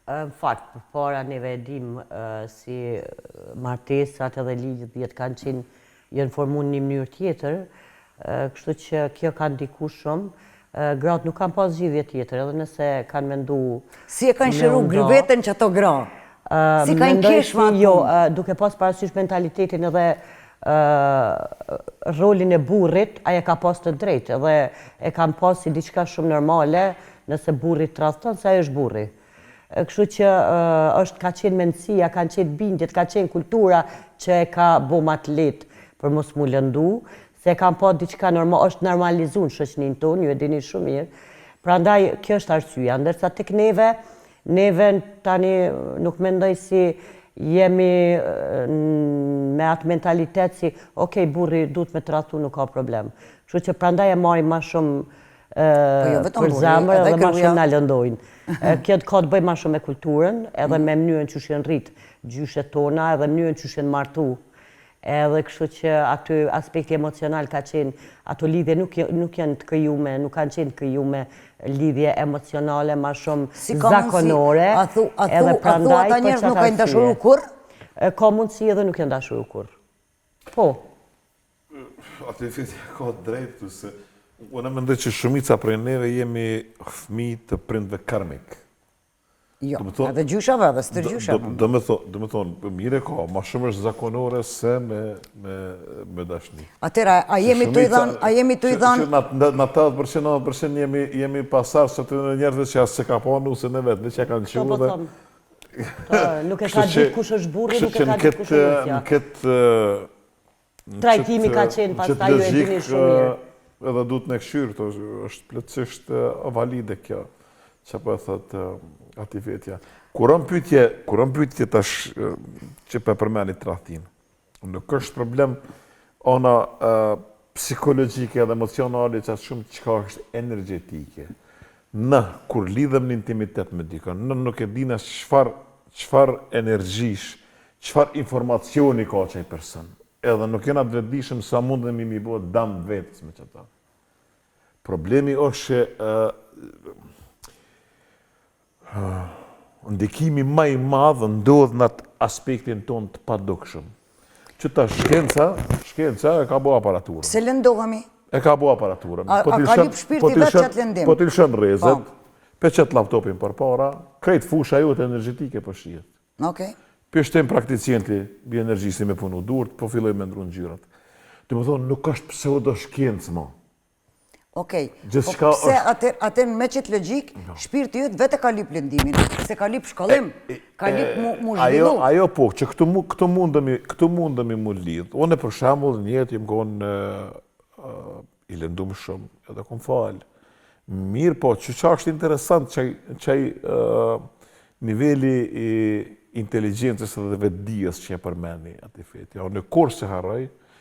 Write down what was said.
Në fakt, për para neve e dim si martesat edhe lidhjet kanë jenë formu një mënyrë tjetër, kështu që kjo ka ndiku shumë. Gratë nuk kanë pas zgjidhje tjetër, edhe nëse kanë mendu... Si e kanë shëru grëvetën që ato gra? Si kanë kesh ma atë? Jo, duke pas parasysh mentalitetin edhe rolin e burrit, aja ka pas të drejtë, edhe e kanë pas si diçka shumë normale, nëse burrit traston, se ajo është burri. Kështu që ka qenë mendësia, kanë qenë bindjet, ka qenë kultura që e ka bo më të letë për mos mu lëndu, se kanë pa diçka normal, është normalizuar në shoqërinë tonë, ju e dini shumë mirë. Prandaj kjo është arsyeja, ndërsa tek neve tani nuk mendoj si jemi me atë mentalitet si okej, burri duhet me tratu, nuk ka problem. Kështu që prandaj e marrim më shumë për zemër edhe më shumë na lëndojnë. Kjo ka të bëjë më shumë me kulturën, edhe me mënyrën që shenë rrit gjyshet tona, edhe mënyrën që shenë martu. Edhe kështu që aty aspekti emocional ka qenë, ato lidhje nuk janë të krijume, nuk kanë qenë të krijume lidhje emocionale, ma shumë zakonore. A thu ata njerëz nuk kanë dashuru kur? Ka mundësi edhe nuk janë dashuru kur. Po. Atë fitja ka drejtë, se unë mendoj që shumica prej neve jemi fëmijë të prindve karmik. Jo, edhe gjyshave, edhe së tërgjyshave. Do me thonë, mire ka, ma shumë është zakonore se me dashni. Atëra, a jemi të i dhanë? Në 80%, 90% jemi pasar së të njerëve që asë se ka ponu, se në vetë, në që kanë qëllu dhe... Nuk e ka ditë kush është burri, nuk e ka ditë kush është mutja. Në këtë... Trajtimi ka qenë, pas ta ju e dini shumë mirë. Edhe du të në këshyrë, është plëtsisht valide kjo, që po e thëtë ati vetja. Kuron pyetje tash që për përmeni tradhtin, nuk është problem ona psikologjike edhe emocionale që atë shumë që ka është energetike. Në, kur lidhem në intimitet me dikon, në nuk e dina qëfar energjish, qëfar informacioni ka që i person. Edhe nuk jena të vetëdishëm sa mund dhe mi bo dam vetës me qëta. Problemi është që ndikimi ma i madhë ndodhë në atë aspektin tonë të padukshëm. Që ta shkenca e ka bo aparaturën. Se lëndohemi? E ka bo aparaturën. A ka lip shpirti vetë që atë lëndim? Po të lëshën rezet, pe qëtë laptopin për para, krejt fusha ju të energetike për shijet. Okej. Pështem prakticienti bi energjisi me punu durët, po filloj me ndru në gjyrat. Të më thonë, nuk është pseudo shkencë, ma. Okej, po pse atër me qëtë logik, shpirti jëtë vete ka lip lëndimin, se ka lip shkollim, ka lip mu zhvillu. Ajo po, që këtu mundëmi mu lidhë. Unë për shambull njëtë jem konë i lëndum shumë, edhe kom falë. Mirë po, që është interesant qaj nivelli i inteligencës dhe vetëdijës që e përmeni ati feti. Në kur se harroj,